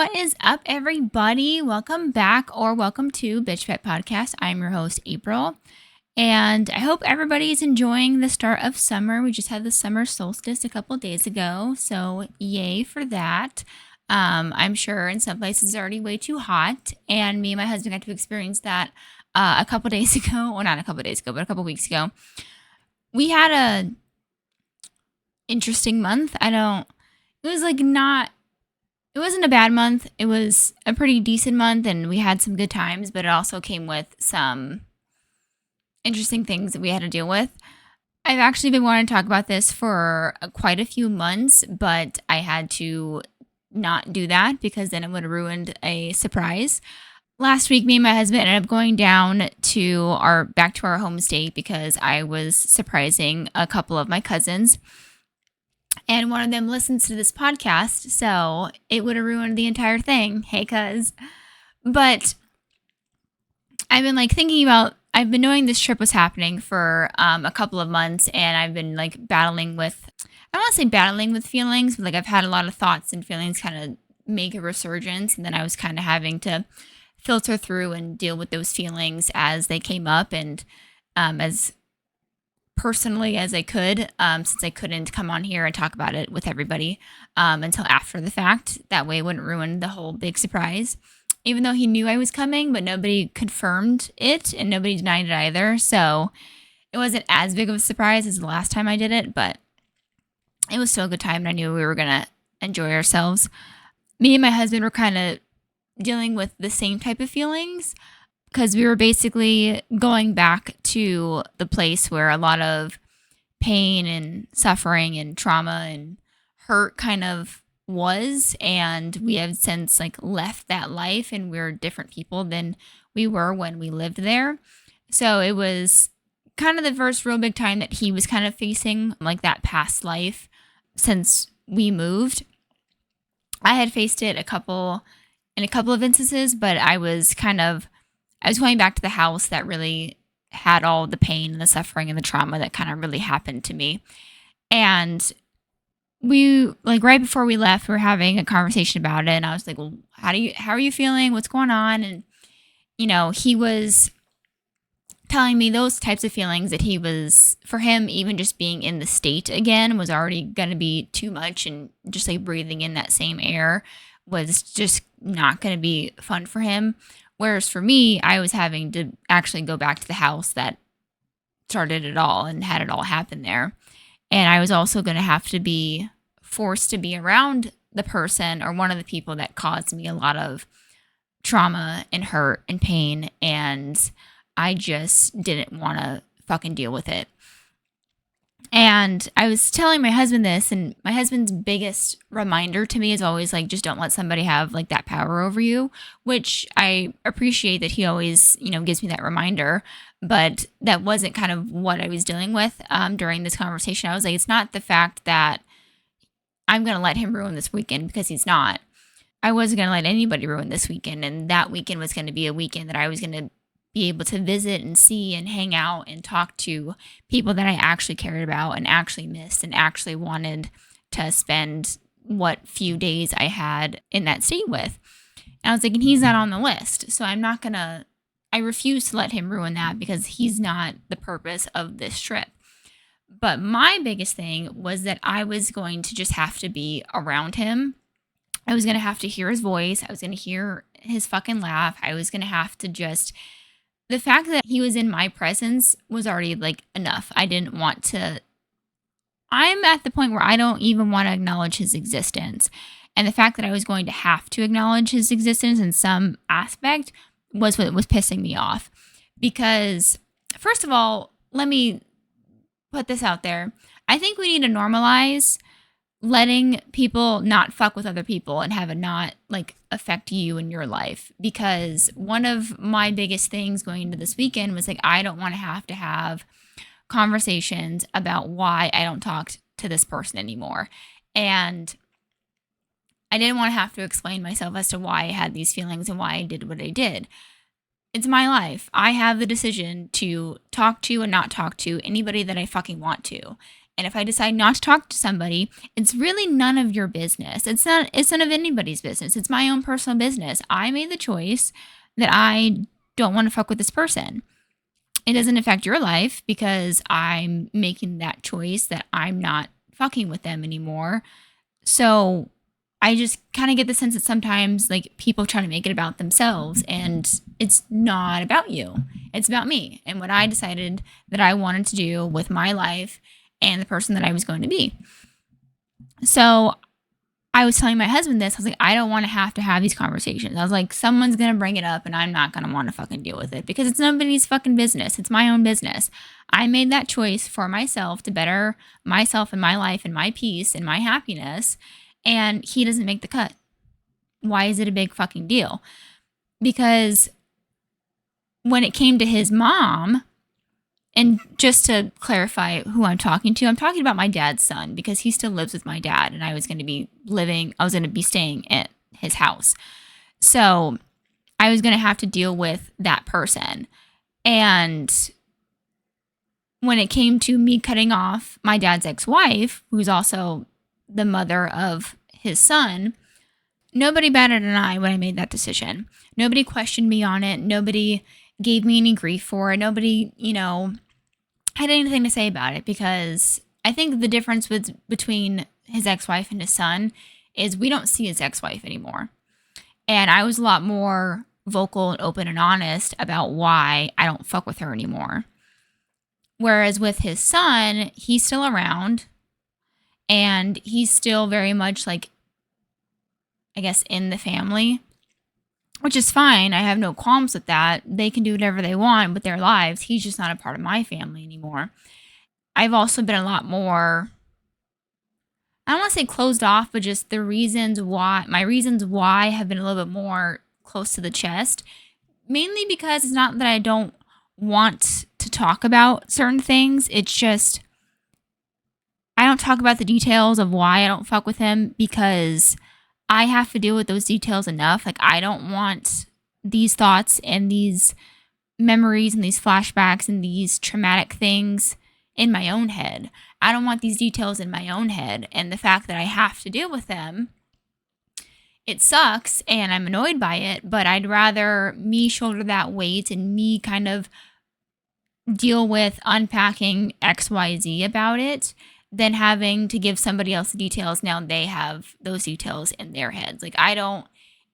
What is up, everybody? Welcome back or welcome to Bitch Pet Podcast. I'm your host, April, and I hope everybody's enjoying the start of summer. We just had the summer solstice a couple days ago, so yay for that. I'm sure in some places it's already way too hot, and me and my husband got to experience that a couple days ago. Well, not a couple days ago, but a couple weeks ago. We had a interesting month. It wasn't a bad month. It was a pretty decent month, and we had some good times, but it also came with some interesting things that we had to deal with. I've actually been wanting to talk about this for quite a few months, but I had to not do that because then it would have ruined a surprise. Last week, me and my husband ended up going down back to our home state because I was surprising a couple of my cousins. And one of them listens to this podcast, so it would have ruined the entire thing. Hey, cuz. But I've been I've been knowing this trip was happening for a couple of months, and I've been I don't want to say battling with feelings, but I've had a lot of thoughts and feelings kind of make a resurgence, and then I was kind of having to filter through and deal with those feelings as they came up, and as personally as I could, since I couldn't come on here and talk about it with everybody until after the fact. That way it wouldn't ruin the whole big surprise. Even though he knew I was coming, but nobody confirmed it and nobody denied it either. So it wasn't as big of a surprise as the last time I did it, but it was still a good time, and I knew we were going to enjoy ourselves. Me and my husband were kind of dealing with the same type of feelings, because we were basically going back to the place where a lot of pain and suffering and trauma and hurt kind of was. And we have since left that life, and we're different people than we were when we lived there. So it was kind of the first real big time that he was kind of facing that past life since we moved. I had faced it in a couple of instances, but I was going back to the house that really had all the pain and the suffering and the trauma that kind of really happened to me. And we, right before we left, we were having a conversation about it. And I was like, well, how are you feeling? What's going on? And, he was telling me those types of feelings that for him, even just being in the state again was already going to be too much. And just breathing in that same air was just not going to be fun for him. Whereas for me, I was having to actually go back to the house that started it all and had it all happen there. And I was also going to have to be forced to be around the person or one of the people that caused me a lot of trauma and hurt and pain. And I just didn't want to fucking deal with it. And I was telling my husband this, and my husband's biggest reminder to me is always just don't let somebody have that power over you, which I appreciate that he always, gives me that reminder. But that wasn't kind of what I was dealing with during this conversation. I was like, it's not the fact that I'm going to let him ruin this weekend, because he's not. I wasn't going to let anybody ruin this weekend. And that weekend was going to be a weekend that I was going to be able to visit and see and hang out and talk to people that I actually cared about and actually missed and actually wanted to spend what few days I had in that state with. And I was like, and he's not on the list. So I refuse to let him ruin that, because he's not the purpose of this trip. But my biggest thing was that I was going to just have to be around him. I was going to have to hear his voice. I was going to hear his fucking laugh. I was going to have to the fact that he was in my presence was already enough. I'm at the point where I don't even want to acknowledge his existence. And the fact that I was going to have to acknowledge his existence in some aspect was what was pissing me off. Because, first of all, let me put this out there. I think we need to normalize letting people not fuck with other people and have it not affect you in your life. Because one of my biggest things going into this weekend was I don't want to have conversations about why I don't talk to this person anymore. And I didn't want to have to explain myself as to why I had these feelings and why I did what I did. It's my life. I have the decision to talk to and not talk to anybody that I fucking want to. And if I decide not to talk to somebody, it's really none of your business. It's none of anybody's business. It's my own personal business. I made the choice that I don't want to fuck with this person. It doesn't affect your life because I'm making that choice that I'm not fucking with them anymore. So I just kind of get the sense that sometimes like people try to make it about themselves, and it's not about you. It's about me and what I decided that I wanted to do with my life and the person that I was going to be. So I was telling my husband this. I was like, I don't want to have these conversations. I was like, someone's going to bring it up and I'm not going to want to fucking deal with it because it's nobody's fucking business. It's my own business. I made that choice for myself to better myself and my life and my peace and my happiness. And he doesn't make the cut. Why is it a big fucking deal? Because when it came to his mom, and just to clarify who I'm talking about my dad's son because he still lives with my dad and I was going to be staying at his house. So I was going to have to deal with that person. And when it came to me cutting off my dad's ex-wife, who's also the mother of his son, nobody batted an eye when I made that decision. Nobody questioned me on it. Nobody gave me any grief for it. Nobody, had anything to say about it because I think the difference between his ex-wife and his son is we don't see his ex-wife anymore. And I was a lot more vocal and open and honest about why I don't fuck with her anymore. Whereas with his son, he's still around and he's still very much like, I guess, in the family, which is fine. I have no qualms with that. They can do whatever they want with their lives. He's just not a part of my family anymore. I've also been a lot more, I don't want to say closed off, but just my reasons why have been a little bit more close to the chest. Mainly because it's not that I don't want to talk about certain things. It's just, I don't talk about the details of why I don't fuck with him because I have to deal with those details enough. Like, I don't want these thoughts and these memories and these flashbacks and these traumatic things in my own head. I don't want these details in my own head. And the fact that I have to deal with them, it sucks and I'm annoyed by it, but I'd rather me shoulder that weight and me kind of deal with unpacking XYZ about it than having to give somebody else the details. Now they have those details in their heads. Like,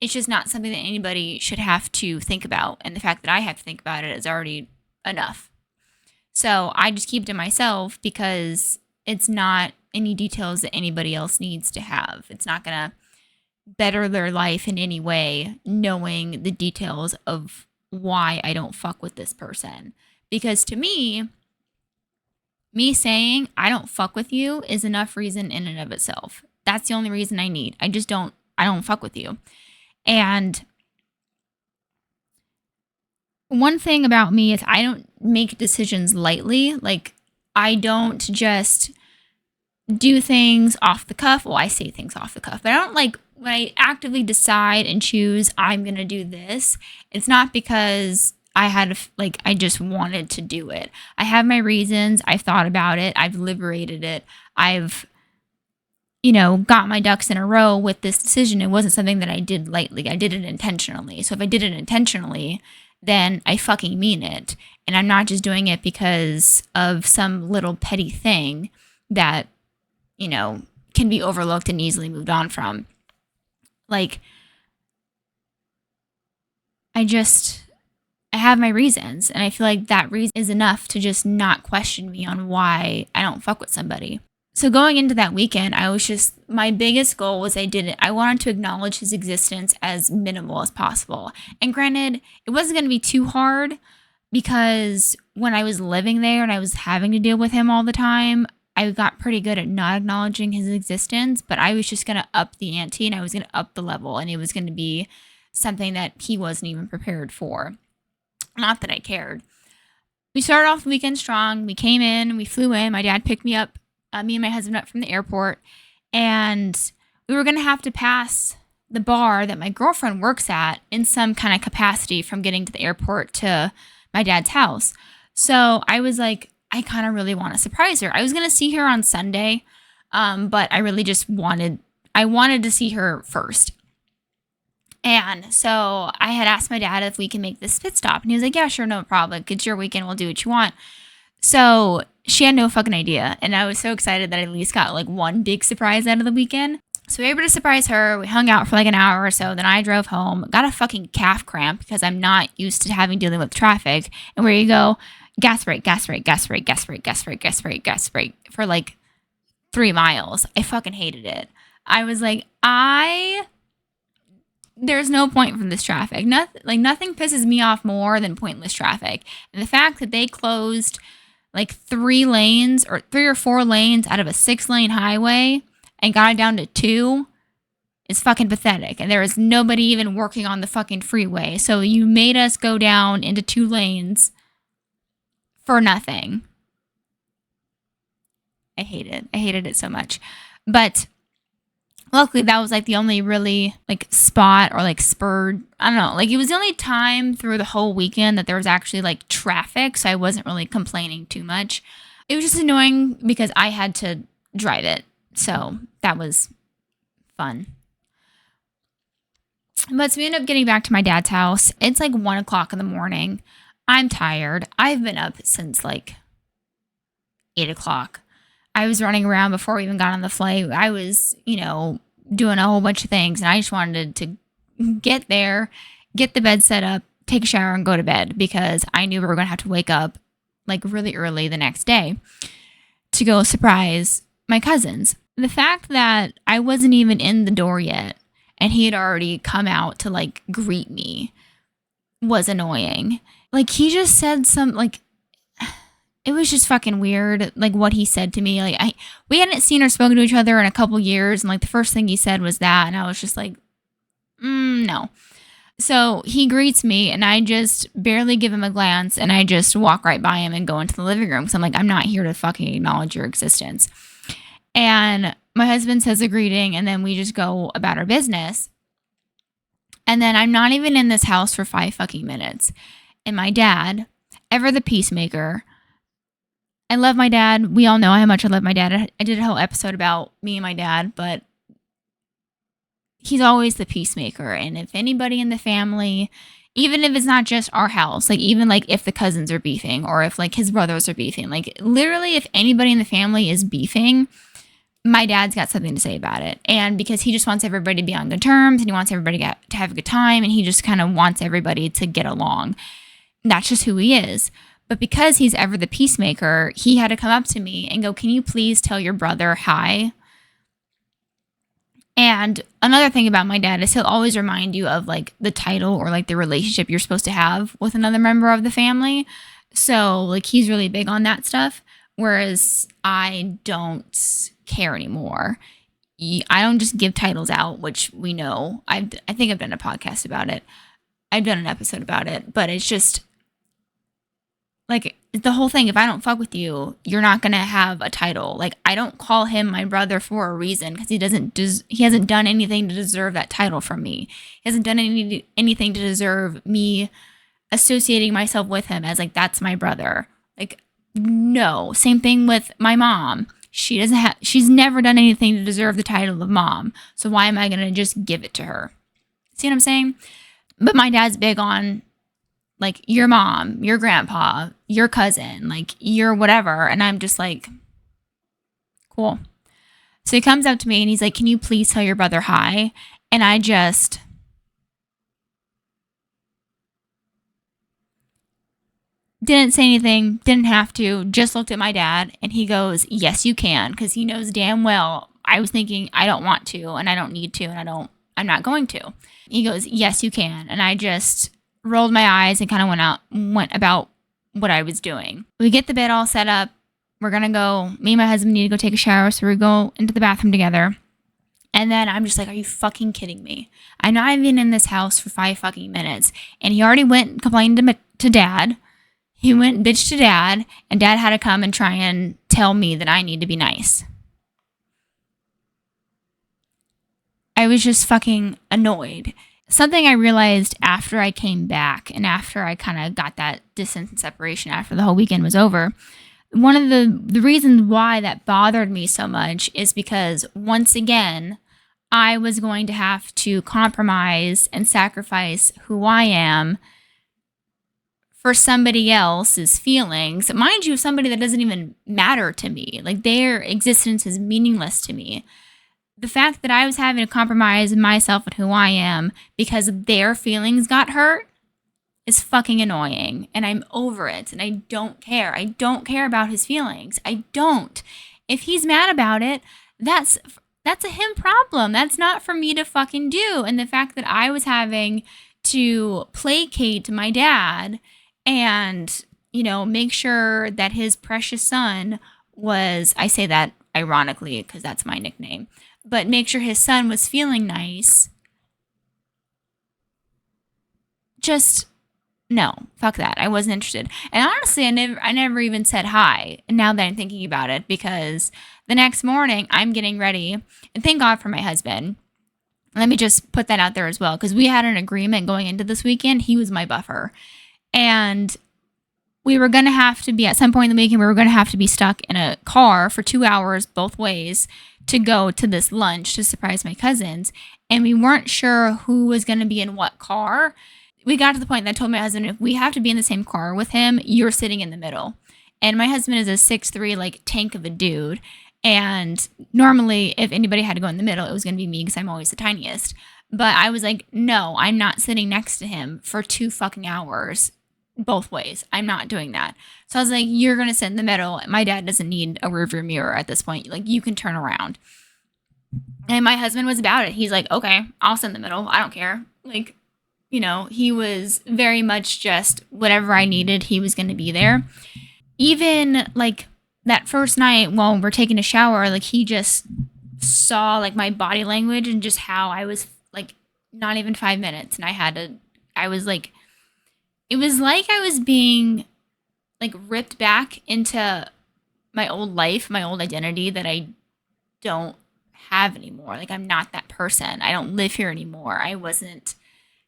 it's just not something that anybody should have to think about. And the fact that I have to think about it is already enough. So I just keep it to myself because it's not any details that anybody else needs to have. It's not going to better their life in any way, knowing the details of why I don't fuck with this person. Because to me saying I don't fuck with you is enough reason in and of itself. That's the only reason I need. I don't fuck with you. And one thing about me is I don't make decisions lightly. Like, I don't just do things off the cuff. Well, I say things off the cuff, but I don't when I actively decide and choose I'm going to do this, it's not because I just wanted to do it. I have my reasons. I've thought about it. I've liberated it. I've, got my ducks in a row with this decision. It wasn't something that I did lightly. I did it intentionally. So if I did it intentionally, then I fucking mean it. And I'm not just doing it because of some little petty thing that, can be overlooked and easily moved on from. Like, I have my reasons, and I feel like that reason is enough to just not question me on why I don't fuck with somebody. So going into that weekend, my biggest goal was I wanted to acknowledge his existence as minimal as possible. And granted, it wasn't going to be too hard because when I was living there and I was having to deal with him all the time, I got pretty good at not acknowledging his existence, but I was just going to up the ante and I was going to up the level, and it was going to be something that he wasn't even prepared for. Not that I cared. We started off the weekend strong. We came in, we flew in. My dad picked me up, me and my husband up from the airport. And we were going to have to pass the bar that my girlfriend works at in some kind of capacity from getting to the airport to my dad's house. So I was like, I kind of really want to surprise her. I was going to see her on Sunday, but I really just wanted to see her first. And so I had asked my dad if we can make this pit stop. And he was like, yeah, sure, no problem. It's your weekend. We'll do what you want. So she had no fucking idea. And I was so excited that I at least got like one big surprise out of the weekend. So we were able to surprise her. We hung out for like an hour or so. Then I drove home, got a fucking calf cramp because I'm not used to dealing with traffic. And where you go, gas brake, gas brake, gas brake, gas brake, gas brake, gas brake, gas brake for like 3 miles. I fucking hated it. I was like, there's no point from this traffic. Nothing pisses me off more than pointless traffic. And the fact that they closed like 3 or 4 lanes out of a 6-lane highway and got it down to 2 is fucking pathetic. And there is nobody even working on the fucking freeway. So you made us go down into 2 lanes for nothing. I hate it. I hated it so much. But luckily, that was like the only really like spot or like spurred. I don't know. Like it was the only time through the whole weekend that there was actually like traffic. So I wasn't really complaining too much. It was just annoying because I had to drive it. So that was fun. But so we ended up getting back to my dad's house. It's like 1 o'clock in the morning. I'm tired. I've been up since like 8 o'clock. I was running around before we even got on the flight. I was, doing a whole bunch of things. And I just wanted to get there, get the bed set up, take a shower, and go to bed because I knew we were going to have to wake up like really early the next day to go surprise my cousins. The fact that I wasn't even in the door yet and he had already come out to like greet me was annoying. Like he just said it was just fucking weird, like what he said to me. Like we hadn't seen or spoken to each other in a couple years, and like the first thing he said was that, and I was just like, no. So he greets me, and I just barely give him a glance, and I just walk right by him and go into the living room because I'm like, I'm not here to fucking acknowledge your existence. And my husband says a greeting, and then we just go about our business. And then I'm not even in this house for 5 fucking minutes, and my dad, ever the peacemaker. I love my dad. We all know how much I love my dad. I did a whole episode about me and my dad, but he's always the peacemaker. And if anybody in the family, even if it's not just our house, like even like if the cousins are beefing or if like his brothers are beefing, like literally if anybody in the family is beefing, my dad's got something to say about it. And because he just wants everybody to be on good terms and he wants everybody to have a good time and he just kind of wants everybody to get along. And that's just who he is. But because he's ever the peacemaker, he had to come up to me and go, can you please tell your brother hi? And another thing about my dad is he'll always remind you of like the title or like the relationship you're supposed to have with another member of the family. So like he's really big on that stuff. Whereas I don't care anymore. I don't just give titles out, which we know. I think I've done a podcast about it. I've done an episode about it, but it's just like the whole thing. If I don't fuck with you, you're not going to have a title. Like I don't call him my brother for a reason because he hasn't done anything to deserve that title from me. He hasn't done anything to deserve me associating myself with him as like, that's my brother. Like, no. Same thing with my mom. She's never done anything to deserve the title of mom. So why am I going to just give it to her? See what I'm saying? But my dad's big on like your mom, your grandpa, your cousin, like your whatever. And I'm just like, cool. So he comes up to me and he's like, can you please tell your brother hi? And I just didn't say anything, didn't have to, just looked at my dad and he goes, yes, you can. Because he knows damn well I was thinking I don't want to and I don't need to and I'm not going to. He goes, yes, you can. And I just rolled my eyes and kind of went about what I was doing. We get the bed all set up. We're going to go, me and my husband need to go take a shower. So we go into the bathroom together. And then I'm just like, are you fucking kidding me? I'm not even in this house for 5 fucking minutes. And he already went and complained to dad. He went and bitched to dad. And dad had to come and try and tell me that I need to be nice. I was just fucking annoyed. Something I realized after I came back and after I kind of got that distance and separation after the whole weekend was over, One of the reasons why that bothered me so much is because once again, I was going to have to compromise and sacrifice who I am for somebody else's feelings. Mind you, somebody that doesn't even matter to me. Like their existence is meaningless to me. The fact that I was having to compromise myself and who I am because their feelings got hurt is fucking annoying. And I'm over it. And I don't care. I don't care about his feelings. I don't. If he's mad about it, that's a him problem. That's not for me to fucking do. And the fact that I was having to placate my dad and, make sure that his precious son was, I say that ironically because that's my nickname, but make sure his son was feeling nice. Just no, fuck that. I wasn't interested. And honestly, I never even said hi. Now that I'm thinking about it, because the next morning I'm getting ready, and thank God for my husband. Let me just put that out there as well, because we had an agreement going into this weekend. He was my buffer, and we were going to have to be at some point in the weekend. We were going to have to be stuck in a car for 2 hours both ways to go to this lunch to surprise my cousins, and we weren't sure who was going to be in what car. We got to the point that I told my husband, if we have to be in the same car with him, you're sitting in the middle. And my husband is a 6'3", like tank of a dude. And normally, if anybody had to go in the middle, it was going to be me because I'm always the tiniest. But I was like, no, I'm not sitting next to him for 2 fucking hours both ways. I'm not doing that. So I was like, you're going to sit in the middle. My dad doesn't need a rearview mirror at this point. Like, you can turn around. And my husband was about it. He's like, okay, I'll sit in the middle. I don't care. Like, he was very much just whatever I needed, he was going to be there. Even like that first night while we're taking a shower, like he just saw like my body language and just how I was like not even 5 minutes. And I was like, it was like I was being like ripped back into my old life, my old identity that I don't have anymore. Like I'm not that person. I don't live here anymore. I wasn't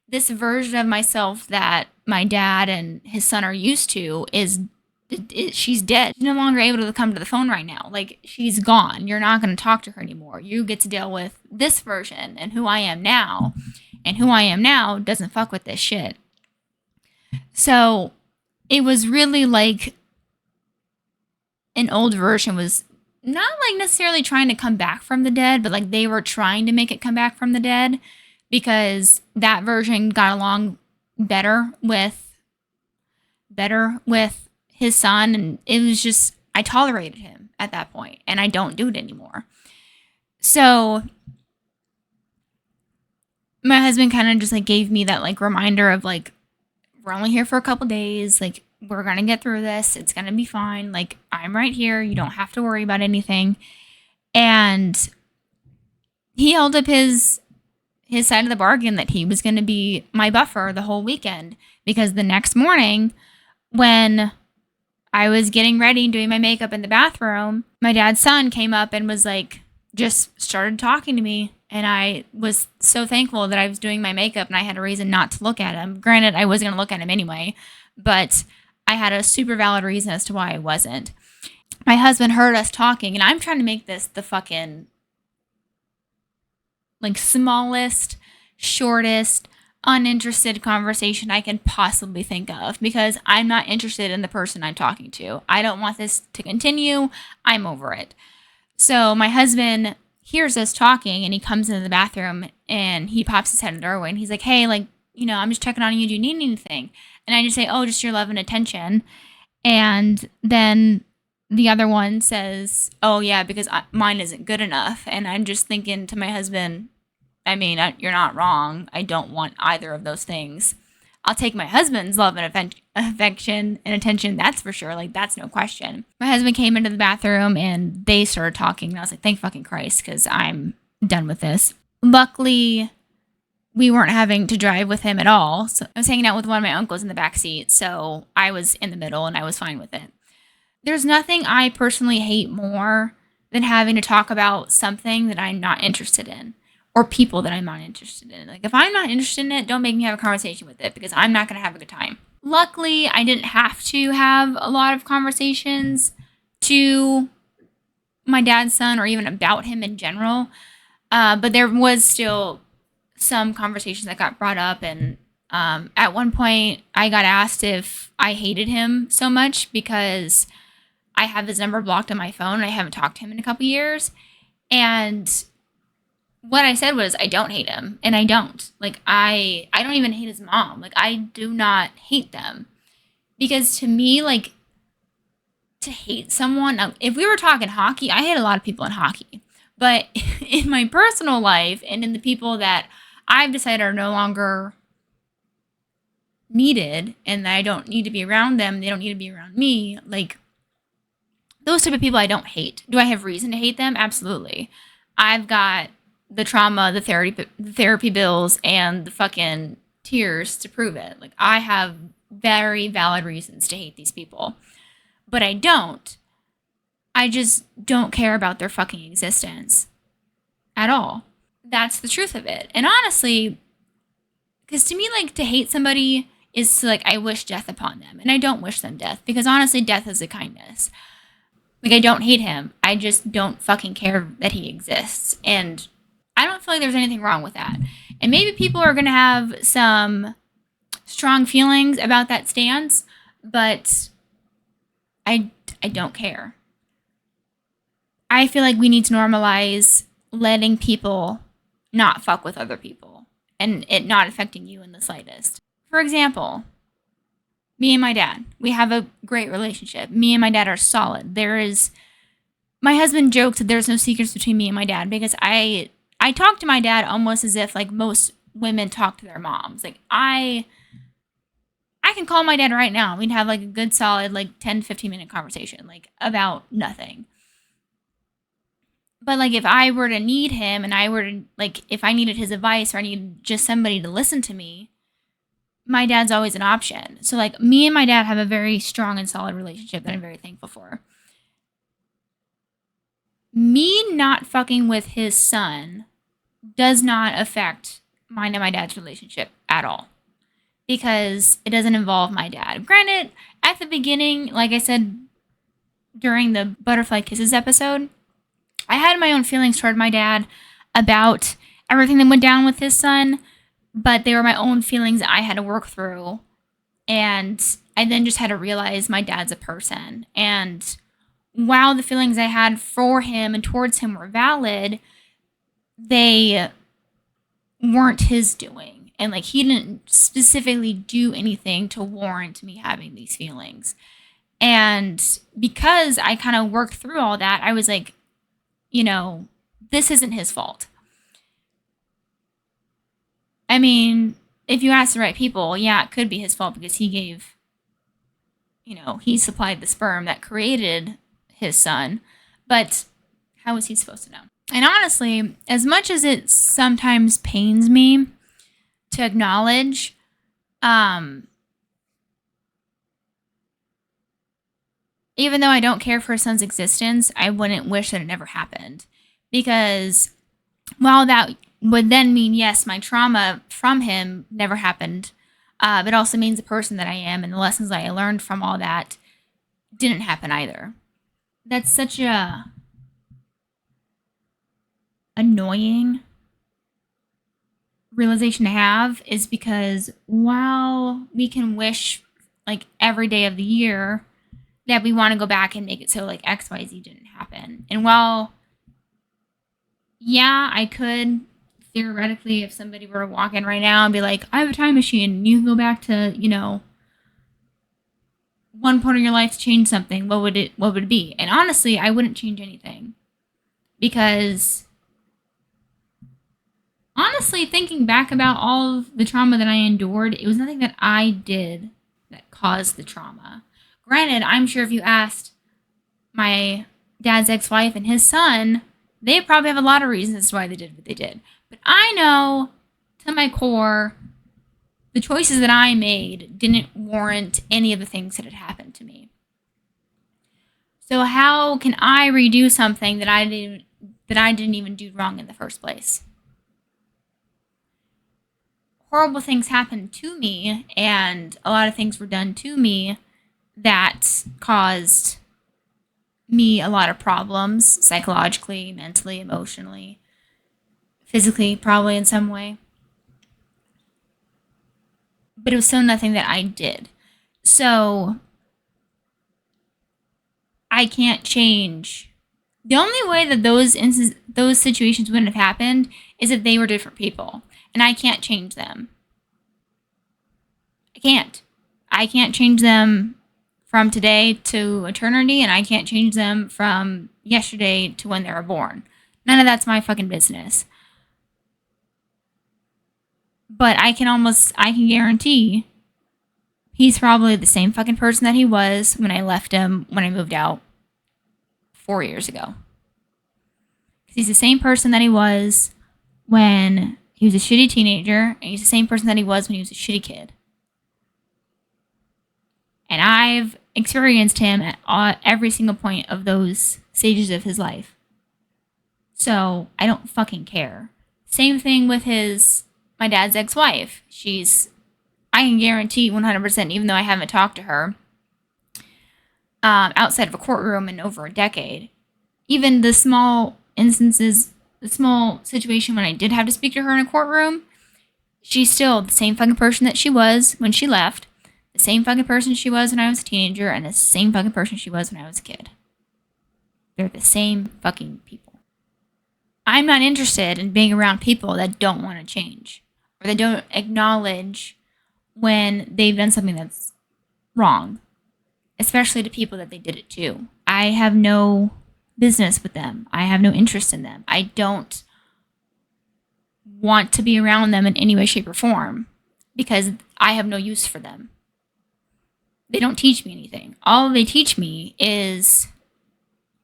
this version of myself that my dad and his son are used to she's dead. She's no longer able to come to the phone right now. Like she's gone. You're not going to talk to her anymore. You get to deal with this version and who I am now. And who I am now doesn't fuck with this shit. So it was really like an old version was not like necessarily trying to come back from the dead, but like they were trying to make it come back from the dead. Because that version got along better with his son, and it was just I tolerated him at that point, and I don't do it anymore. So my husband kind of just like gave me that like reminder of like we're only here for a couple days, like we're gonna get through this, it's gonna be fine, like I'm right here, you don't have to worry about anything. And he held up his side of the bargain that he was going to be my buffer the whole weekend, because the next morning when I was getting ready doing my makeup in the bathroom, my dad's son came up and was like just started talking to me, and I was so thankful that I was doing my makeup and I had a reason not to look at him. Granted, I was going to look at him anyway, but I had a super valid reason as to why I wasn't. My husband heard us talking, and I'm trying to make this the fucking like smallest, shortest, uninterested conversation I can possibly think of, because I'm not interested in the person I'm talking to. I don't want this to continue. I'm over it. So my husband hears us talking and he comes into the bathroom and he pops his head in the doorway and he's like, hey, like, I'm just checking on you. Do you need anything? And I just say, oh, just your love and attention. And then the other one says, oh, yeah, because mine isn't good enough. And I'm just thinking to my husband, I mean, you're not wrong. I don't want either of those things. I'll take my husband's love and affection and attention, that's for sure. Like, that's no question. My husband came into the bathroom and they started talking. And I was like, thank fucking Christ, because I'm done with this. Luckily, we weren't having to drive with him at all. So I was hanging out with one of my uncles in the back seat. So I was in the middle and I was fine with it. There's nothing I personally hate more than having to talk about something that I'm not interested in, or people that I'm not interested in. Like, if I'm not interested in it, don't make me have a conversation with it, because I'm not going to have a good time. Luckily, I didn't have to have a lot of conversations to my dad's son or even about him in general. But there was still some conversations that got brought up. And at one point, I got asked if I hated him so much because I have his number blocked on my phone and I haven't talked to him in a couple years. And what I said was, I don't hate him. And I don't. Like, I don't even hate his mom. Like, I do not hate them. Because to me, like, to hate someone, now, if we were talking hockey, I hate a lot of people in hockey. But in my personal life and in the people that I've decided are no longer needed and that I don't need to be around them, they don't need to be around me, like, those type of people I don't hate. Do I have reason to hate them? Absolutely. I've got the trauma, the therapy bills, and the fucking tears to prove it. Like, I have very valid reasons to hate these people. But I don't. I just don't care about their fucking existence at all. That's the truth of it. And honestly, because to me, like, to hate somebody is to, like, I wish death upon them. And I don't wish them death because honestly, death is a kindness. Like, I don't hate him. I just don't fucking care that he exists. And I don't feel like there's anything wrong with that. And maybe people are going to have some strong feelings about that stance, but I don't care. I feel like we need to normalize letting people not fuck with other people and it not affecting you in the slightest. For example, me and my dad, we have a great relationship. Me and my dad are solid. My husband jokes that there's no secrets between me and my dad because I talk to my dad almost as if like most women talk to their moms. Like I can call my dad right now. We'd have like a good solid like 10, 15-minute conversation like about nothing. But like if I were to need him and I were to like if I needed his advice or I needed just somebody to listen to me, my dad's always an option. So like me and my dad have a very strong and solid relationship that I'm very thankful for. Me not fucking with his son does not affect mine and my dad's relationship at all because it doesn't involve my dad. Granted, at the beginning, like I said during the Butterfly Kisses episode, I had my own feelings toward my dad about everything that went down with his son, but they were my own feelings that I had to work through. And I then just had to realize my dad's a person. And while the feelings I had for him and towards him were valid, they weren't his doing. And like he didn't specifically do anything to warrant me having these feelings. And because I kind of worked through all that, I was like, you know, this isn't his fault. I mean, if you ask the right people, yeah, it could be his fault because he gave, he supplied the sperm that created his son. But how was he supposed to know? And honestly, as much as it sometimes pains me to acknowledge, even though I don't care for his son's existence, I wouldn't wish that it never happened. Because while that would then mean, yes, my trauma from him never happened, it also means the person that I am and the lessons that I learned from all that didn't happen either. That's such a annoying realization to have is because while we can wish like every day of the year that we want to go back and make it so like XYZ didn't happen. And while, yeah, I could theoretically, if somebody were to walk in right now and be like, I have a time machine and you can go back to, one point in your life to change something, what would it be? And honestly, I wouldn't change anything. Because honestly, thinking back about all of the trauma that I endured, it was nothing that I did that caused the trauma. Granted, I'm sure if you asked my dad's ex-wife and his son, they probably have a lot of reasons as to why they did what they did. But I know, to my core, the choices that I made didn't warrant any of the things that had happened to me. So how can I redo something that I didn't even do wrong in the first place? Horrible things happened to me, and a lot of things were done to me that caused me a lot of problems psychologically, mentally, emotionally, physically, probably in some way. But it was still nothing that I did. So I can't change. The only way that those situations wouldn't have happened is if they were different people, and I can't change them. I can't. I can't change them from today to eternity, and I can't change them from yesterday to when they were born. None of that's my fucking business. But I can guarantee he's probably the same fucking person that he was when I left him when I moved out 4 years ago. He's the same person that he was when he was a shitty teenager, and he's the same person that he was when he was a shitty kid. And I've experienced him at every single point of those stages of his life. So I don't fucking care. Same thing with my dad's ex-wife. I can guarantee 100%, even though I haven't talked to her outside of a courtroom in over a decade, even the small instances, the small situation when I did have to speak to her in a courtroom, she's still the same fucking person that she was when she left, the same fucking person she was when I was a teenager, and the same fucking person she was when I was a kid. They're the same fucking people. I'm not interested in being around people that don't want to change, or that don't acknowledge when they've done something that's wrong, especially to people that they did it to. I have no business with them. I have no interest in them. I don't want to be around them in any way, shape, or form because I have no use for them. They don't teach me anything. All they teach me is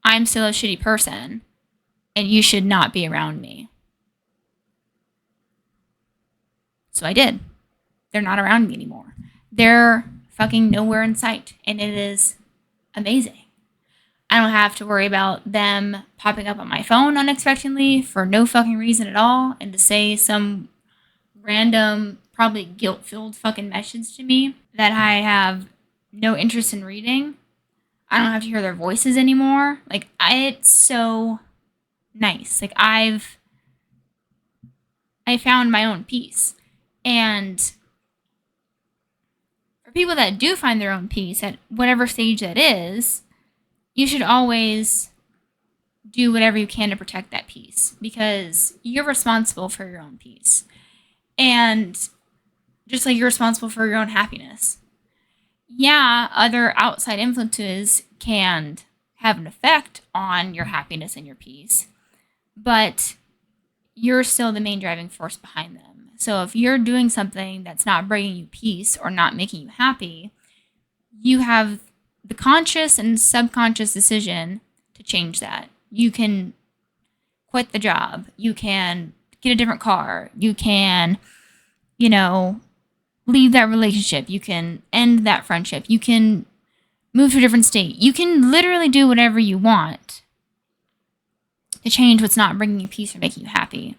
I'm still a shitty person and you should not be around me. So I did. They're not around me anymore. They're fucking nowhere in sight, and it is amazing. I don't have to worry about them popping up on my phone unexpectedly for no fucking reason at all, and to say some random, probably guilt-filled fucking message to me that I have no interest in reading. I don't have to hear their voices anymore. Like, it's so nice. Like, I found my own peace. And for people that do find their own peace at whatever stage that is, you should always do whatever you can to protect that peace because you're responsible for your own peace. And just like you're responsible for your own happiness. Yeah, other outside influences can have an effect on your happiness and your peace, but you're still the main driving force behind them. So if you're doing something that's not bringing you peace or not making you happy, you have the conscious and subconscious decision to change that. You can quit the job. You can get a different car. You can, leave that relationship. You can end that friendship. You can move to a different state. You can literally do whatever you want to change what's not bringing you peace or making you happy.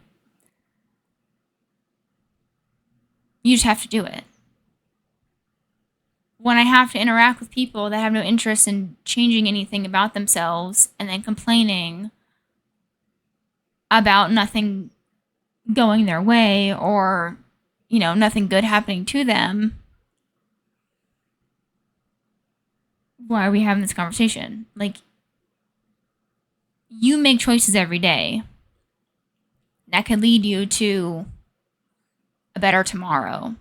You just have to do it. When I have to interact with people that have no interest in changing anything about themselves and then complaining about nothing going their way or, nothing good happening to them, why are we having this conversation? Like, you make choices every day that could lead you to a better tomorrow.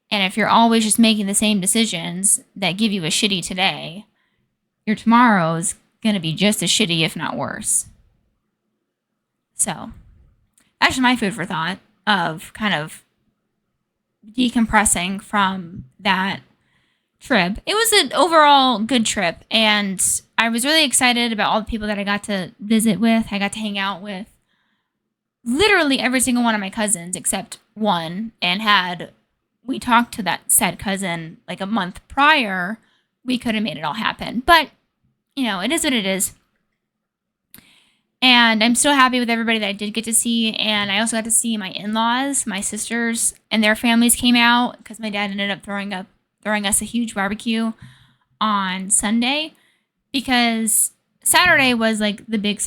And if you're always just making the same decisions that give you a shitty today, your tomorrow's going to be just as shitty, if not worse. So, that's just my food for thought of kind of decompressing from that trip. It was an overall good trip, and I was really excited about all the people that I got to visit with. I got to hang out with literally every single one of my cousins except one, and we talked to that said cousin like a month prior, we could have made it all happen. But, it is what it is. And I'm still happy with everybody that I did get to see. And I also got to see my in-laws, my sisters, and their families came out because my dad ended up throwing us a huge barbecue on Sunday because Saturday was like the big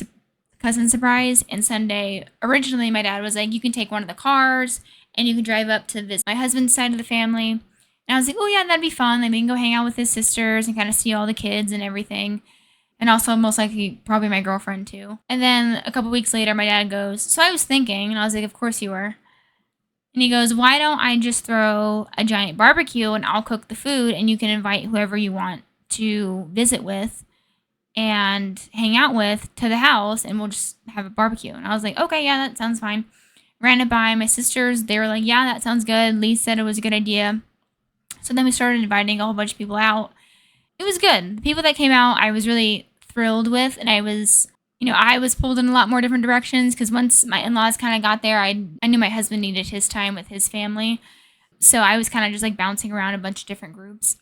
cousin surprise, and Sunday, originally my dad was like, you can take one of the cars and you can drive up to visit my husband's side of the family. And I was like, oh yeah, that'd be fun. Like we can go hang out with his sisters and kind of see all the kids and everything. And also most likely probably my girlfriend too. And then a couple weeks later, my dad goes, so I was thinking, and I was like, of course you were. And he goes, why don't I just throw a giant barbecue and I'll cook the food and you can invite whoever you want to visit with and hang out with to the house and we'll just have a barbecue. And I was like, okay, yeah, that sounds fine. Ran it by my sisters. They were like, yeah, that sounds good. Lee said it was a good idea. So then we started inviting a whole bunch of people out. It was good. The people that came out, I was really thrilled with. And I was pulled in a lot more different directions because once my in-laws kind of got there, I knew my husband needed his time with his family. So I was kind of just like bouncing around a bunch of different groups.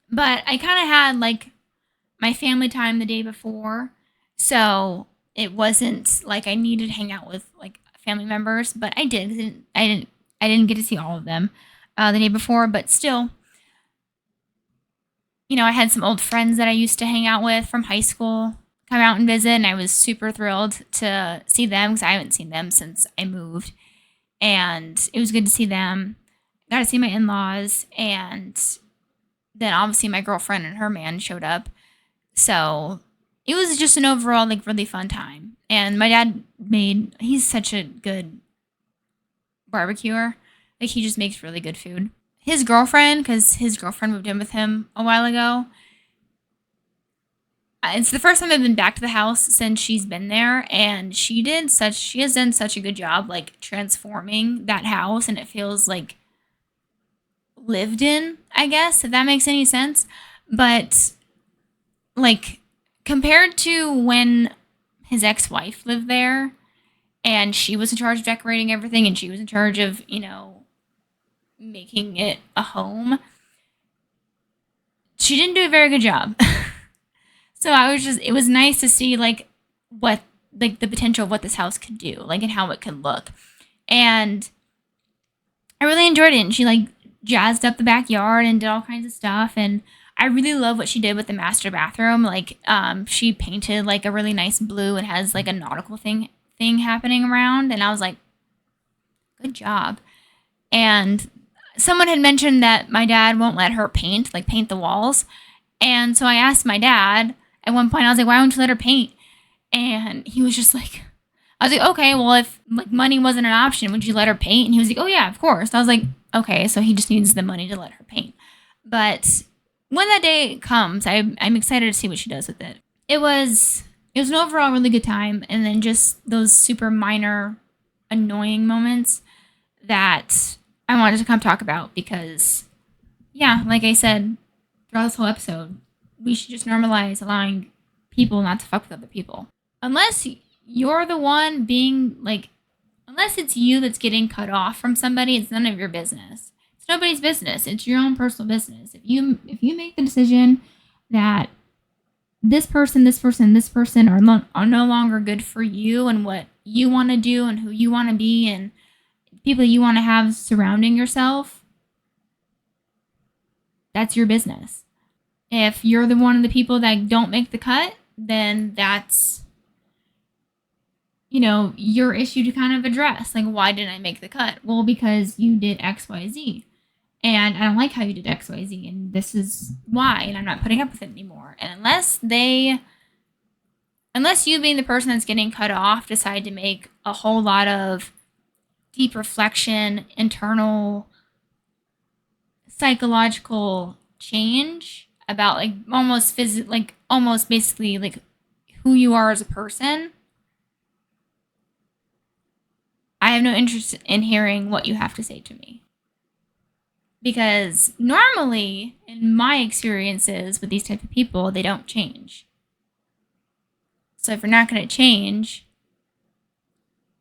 But I kind of had like my family time the day before. So it wasn't like I needed to hang out with like family members, but I did. I didn't get to see all of them the day before, but still, I had some old friends that I used to hang out with from high school come out and visit, and I was super thrilled to see them because I haven't seen them since I moved, and it was good to see them. Got to see my in-laws, and then obviously my girlfriend and her man showed up. So it was just an overall like really fun time. And my dad he's such a good barbecuer. Like he just makes really good food. His girlfriend, because his girlfriend moved in with him a while ago. It's the first time I've been back to the house since she's been there, and she has done such a good job like transforming that house, and it feels like lived in, I guess, if that makes any sense. But like compared to when his ex-wife lived there and she was in charge of decorating everything and she was in charge of, making it a home, she didn't do a very good job. So it was nice to see like what, like the potential of what this house could do, like and how it could look. And I really enjoyed it. And she like jazzed up the backyard and did all kinds of stuff. And I really love what she did with the master bathroom. Like, she painted like a really nice blue and has like a nautical thing happening around. And I was like, good job. And someone had mentioned that my dad won't let her paint the walls. And so I asked my dad at one point, I was like, why won't you let her paint? And he was just like, I was like, okay, well, if like money wasn't an option, would you let her paint? And he was like, oh yeah, of course. I was like, okay, so he just needs the money to let her paint. But when that day comes, I'm excited to see what she does with it. It was an overall really good time, and then just those super minor annoying moments that I wanted to come talk about because, yeah, like I said throughout this whole episode, we should just normalize allowing people not to fuck with other people. Unless you're the one being like, unless it's you that's getting cut off from somebody, it's none of your business. It's nobody's business. It's your own personal business. If you make the decision that this person are no longer good for you and what you want to do and who you want to be and people you want to have surrounding yourself, that's your business. If you're the one of the people that don't make the cut, then that's, your issue to kind of address. Like, why didn't I make the cut? Well, because you did X, Y, Z. And I don't like how you did X, Y, Z. And this is why. And I'm not putting up with it anymore. And unless you being the person that's getting cut off decide to make a whole lot of deep reflection, internal psychological change about like almost basically like who you are as a person, I have no interest in hearing what you have to say to me. Because normally, in my experiences with these type of people, they don't change. So if you're not going to change,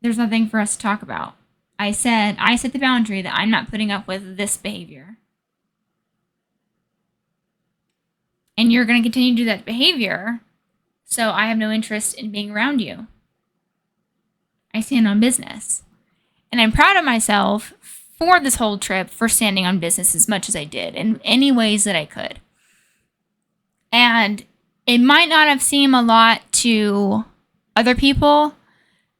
there's nothing for us to talk about. I set the boundary that I'm not putting up with this behavior. And you're going to continue to do that behavior, so I have no interest in being around you. I stand on business. And I'm proud of myself for this whole trip for standing on business as much as I did in any ways that I could. And It might not have seemed a lot to other people,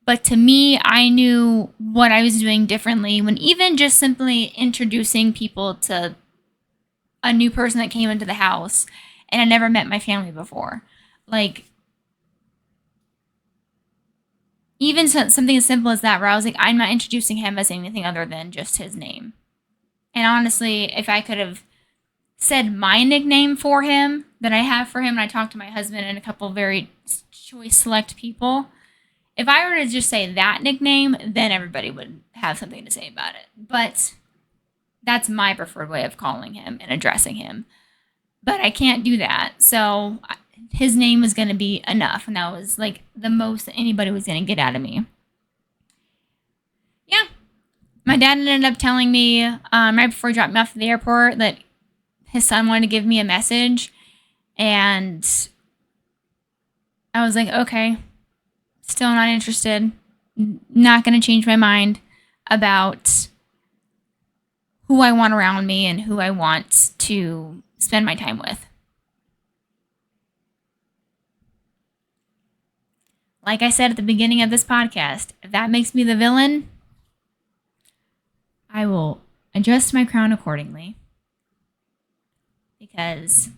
but to me, I knew what I was doing differently when even just simply introducing people to a new person that came into the house and I never met my family before. Like, even something as simple as that, where I was like, I'm not introducing him as anything other than just his name. And honestly, if I could have said my nickname for him that I have for him, and I talked to my husband and a couple very choice select people, if I were to just say that nickname, then everybody would have something to say about it. But that's my preferred way of calling him and addressing him. But I can't do that. So his name was going to be enough. And that was like the most that anybody was going to get out of me. Yeah. My dad ended up telling me right before he dropped me off at the airport that his son wanted to give me a message. And I was like, okay, still not interested. Not going to change my mind about who I want around me and who I want to spend my time with. Like I said at the beginning of this podcast, if that makes me the villain, I will adjust my crown accordingly. Because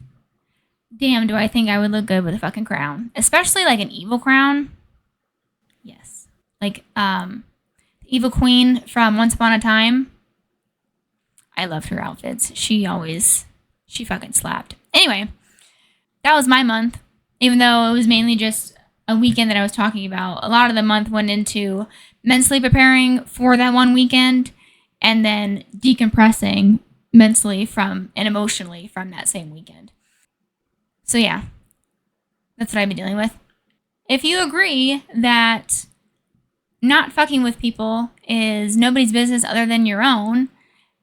damn, do I think I would look good with a fucking crown. Especially like an evil crown. Yes. Like the Evil Queen from Once Upon a Time. I loved her outfits. She fucking slapped. Anyway, that was my month. Even though it was mainly just a weekend that I was talking about, a lot of the month went into mentally preparing for that one weekend and then decompressing mentally from and emotionally from that same weekend. So yeah, that's what I've been dealing with. If you agree that not fucking with people is nobody's business other than your own,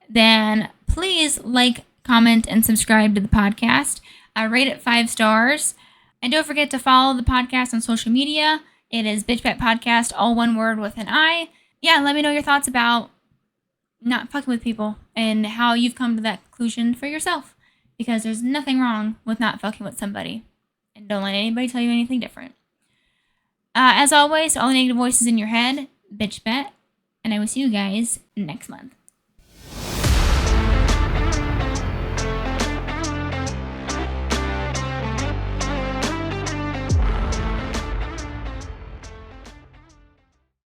then please like, comment, and subscribe to the podcast. I rate it 5 stars. And don't forget to follow the podcast on social media. It is Bitch Bet Podcast, all one word with an I. Yeah, let me know your thoughts about not fucking with people and how you've come to that conclusion for yourself. Because there's nothing wrong with not fucking with somebody. And don't let anybody tell you anything different. As always, all the negative voices in your head, bitch bet. And I will see you guys next month.